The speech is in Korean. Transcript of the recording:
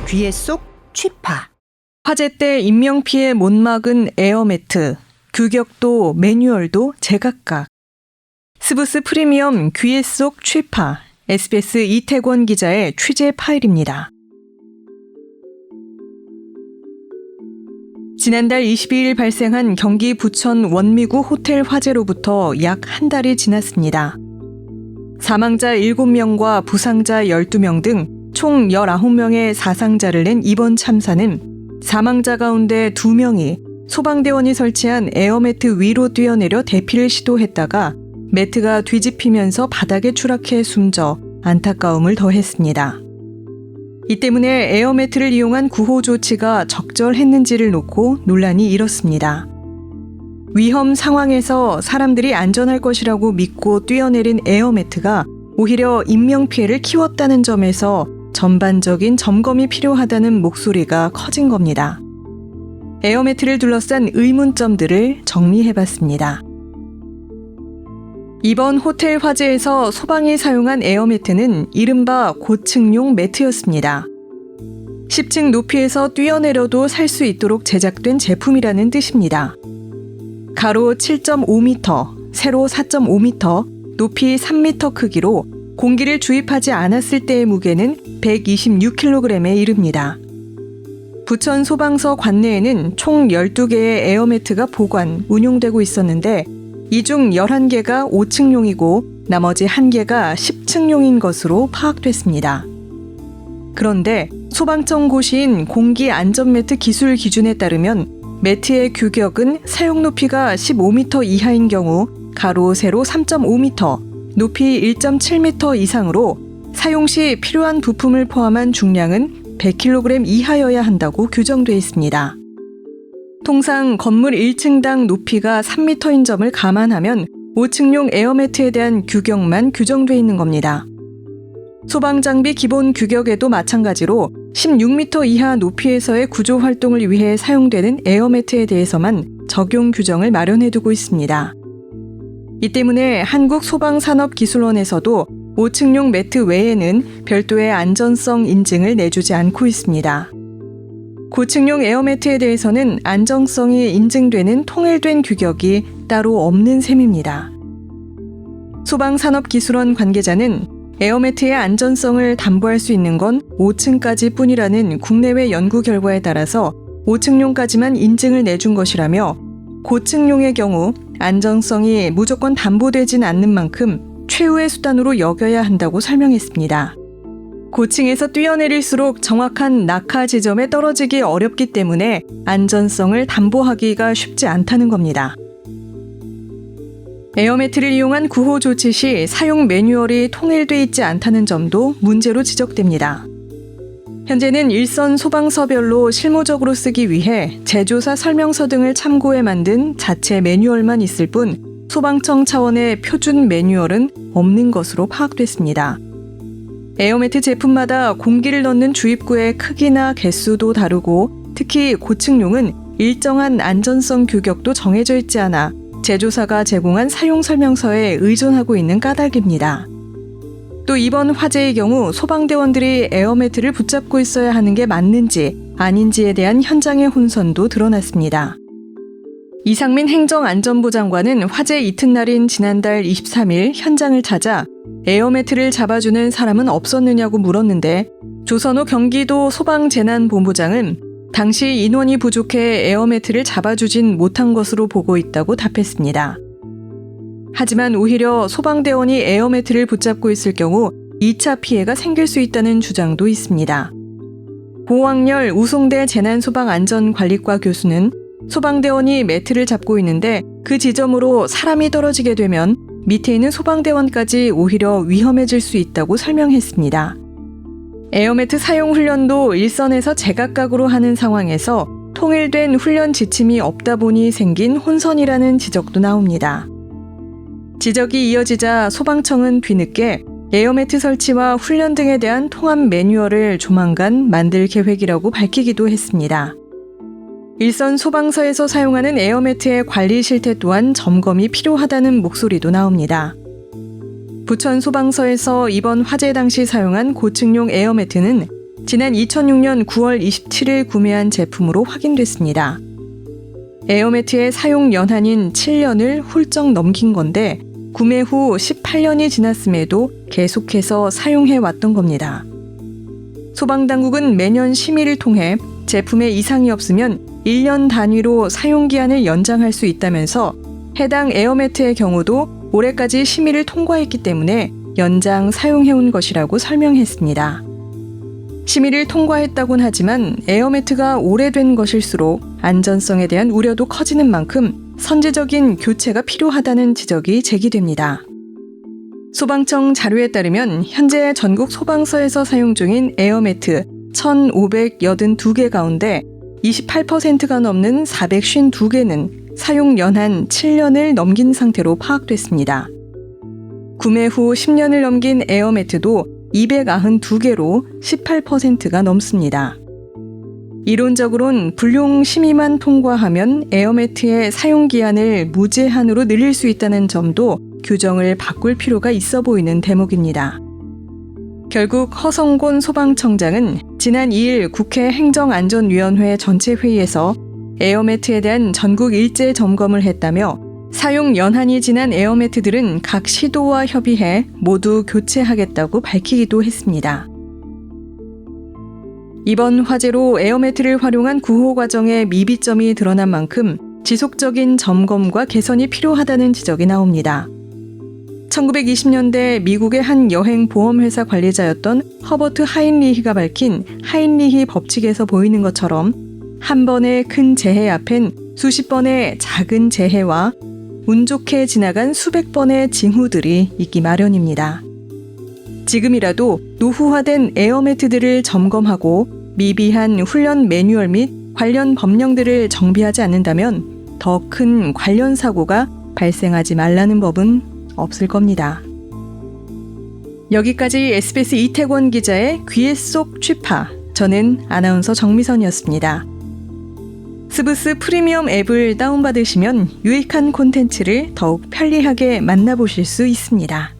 귀에 쏙 취파. 화재 때 인명피해 못 막은 에어매트, 규격도 매뉴얼도 제각각. 스브스 프리미엄 귀에 쏙 취파, SBS 이태권 기자의 취재 파일입니다. 지난달 22일 발생한 경기 부천 원미구 호텔 화재로부터 약 한 달이 지났습니다. 사망자 7명과 부상자 12명 등 총 19명의 사상자를 낸 이번 참사는 사망자 가운데 2명이 소방대원이 설치한 에어매트 위로 뛰어내려 대피를 시도했다가 매트가 뒤집히면서 바닥에 추락해 숨져 안타까움을 더했습니다. 이 때문에 에어매트를 이용한 구호 조치가 적절했는지를 놓고 논란이 일었습니다. 위험 상황에서 사람들이 안전할 것이라고 믿고 뛰어내린 에어매트가 오히려 인명피해를 키웠다는 점에서 전반적인 점검이 필요하다는 목소리가 커진 겁니다. 에어매트를 둘러싼 의문점들을 정리해봤습니다. 이번 호텔 화재에서 소방이 사용한 에어매트는 이른바 고층용 매트였습니다. 10층 높이에서 뛰어내려도 살 수 있도록 제작된 제품이라는 뜻입니다. 가로 7.5m, 세로 4.5m, 높이 3m 크기로 공기를 주입하지 않았을 때의 무게는 126kg에 이릅니다. 부천 소방서 관내에는 총 12개의 에어매트가 보관, 운용되고 있었는데 이 중 11개가 5층용이고 나머지 1개가 10층용인 것으로 파악됐습니다. 그런데 소방청 고시인 공기안전매트 기술 기준에 따르면 매트의 규격은 사용 높이가 15m 이하인 경우 가로, 세로 3.5m, 높이 1.7m 이상으로 사용 시 필요한 부품을 포함한 중량은 100kg 이하여야 한다고 규정돼 있습니다. 통상 건물 1층당 높이가 3m인 점을 감안하면 5층용 에어매트에 대한 규격만 규정돼 있는 겁니다. 소방장비 기본 규격에도 마찬가지로 16m 이하 높이에서의 구조 활동을 위해 사용되는 에어매트에 대해서만 적용 규정을 마련해두고 있습니다. 이 때문에 한국소방산업기술원에서도 5층용 매트 외에는 별도의 안전성 인증을 내주지 않고 있습니다. 고층용 에어매트에 대해서는 안정성이 인증되는 통일된 규격이 따로 없는 셈입니다. 소방산업기술원 관계자는 에어매트의 안전성을 담보할 수 있는 건 5층까지 뿐이라는 국내외 연구 결과에 따라서 5층용까지만 인증을 내준 것이라며 고층용의 경우 안정성이 무조건 담보되진 않는 만큼 최후의 수단으로 여겨야 한다고 설명했습니다. 고층에서 뛰어내릴수록 정확한 낙하 지점에 떨어지기 어렵기 때문에 안전성을 담보하기가 쉽지 않다는 겁니다. 에어매트를 이용한 구호 조치 시 사용 매뉴얼이 통일돼 있지 않다는 점도 문제로 지적됩니다. 현재는 일선 소방서별로 실무적으로 쓰기 위해 제조사 설명서 등을 참고해 만든 자체 매뉴얼만 있을 뿐 소방청 차원의 표준 매뉴얼은 없는 것으로 파악됐습니다. 에어매트 제품마다 공기를 넣는 주입구의 크기나 개수도 다르고 특히 고층용은 일정한 안전성 규격도 정해져 있지 않아 제조사가 제공한 사용 설명서에 의존하고 있는 까닭입니다. 또 이번 화재의 경우 소방대원들이 에어매트를 붙잡고 있어야 하는 게 맞는지 아닌지에 대한 현장의 혼선도 드러났습니다. 이상민 행정안전부 장관은 화재 이튿날인 지난달 23일 현장을 찾아 에어매트를 잡아주는 사람은 없었느냐고 물었는데 조선호 경기도 소방재난본부장은 당시 인원이 부족해 에어매트를 잡아주진 못한 것으로 보고 있다고 답했습니다. 하지만 오히려 소방대원이 에어매트를 붙잡고 있을 경우 2차 피해가 생길 수 있다는 주장도 있습니다. 고왕렬 우송대 재난소방안전관리과 교수는 소방대원이 매트를 잡고 있는데 그 지점으로 사람이 떨어지게 되면 밑에 있는 소방대원까지 오히려 위험해질 수 있다고 설명했습니다. 에어매트 사용 훈련도 일선에서 제각각으로 하는 상황에서 통일된 훈련 지침이 없다 보니 생긴 혼선이라는 지적도 나옵니다. 지적이 이어지자 소방청은 뒤늦게 에어매트 설치와 훈련 등에 대한 통합 매뉴얼을 조만간 만들 계획이라고 밝히기도 했습니다. 일선 소방서에서 사용하는 에어매트의 관리 실태 또한 점검이 필요하다는 목소리도 나옵니다. 부천 소방서에서 이번 화재 당시 사용한 고층용 에어매트는 지난 2006년 9월 27일 구매한 제품으로 확인됐습니다. 에어매트의 사용 연한인 7년을 훌쩍 넘긴 건데 구매 후 18년이 지났음에도 계속해서 사용해 왔던 겁니다. 소방당국은 매년 심의를 통해 제품에 이상이 없으면 1년 단위로 사용기한을 연장할 수 있다면서 해당 에어매트의 경우도 올해까지 심의를 통과했기 때문에 연장 사용해온 것이라고 설명했습니다. 심의를 통과했다곤 하지만 에어매트가 오래된 것일수록 안전성에 대한 우려도 커지는 만큼 선제적인 교체가 필요하다는 지적이 제기됩니다. 소방청 자료에 따르면 현재 전국 소방서에서 사용 중인 에어매트 1,582개 가운데 28%가 넘는 452개는 사용 연한 7년을 넘긴 상태로 파악됐습니다. 구매 후 10년을 넘긴 에어매트도 292개로 18%가 넘습니다. 이론적으론 불용 심의만 통과하면 에어매트의 사용기한을 무제한으로 늘릴 수 있다는 점도 규정을 바꿀 필요가 있어 보이는 대목입니다. 결국 허성곤 소방청장은 지난 2일 국회 행정안전위원회 전체 회의에서 에어매트에 대한 전국 일제 점검을 했다며 사용 연한이 지난 에어매트들은 각 시도와 협의해 모두 교체하겠다고 밝히기도 했습니다. 이번 화재로 에어매트를 활용한 구호 과정에 미비점이 드러난 만큼 지속적인 점검과 개선이 필요하다는 지적이 나옵니다. 1920년대 미국의 한 여행 보험회사 관리자였던 허버트 하인리히가 밝힌 하인리히 법칙에서 보이는 것처럼 한 번의 큰 재해 앞엔 수십 번의 작은 재해와 운 좋게 지나간 수백 번의 징후들이 있기 마련입니다. 지금이라도 노후화된 에어매트들을 점검하고 미비한 훈련 매뉴얼 및 관련 법령들을 정비하지 않는다면 더 큰 관련 사고가 발생하지 말라는 법은 없을 겁니다. 여기까지 SBS 이태권 기자의 귀에 쏙 취파. 저는 아나운서 정미선이었습니다. 스브스 프리미엄 앱을 다운받으시면 유익한 콘텐츠를 더욱 편리하게 만나보실 수 있습니다.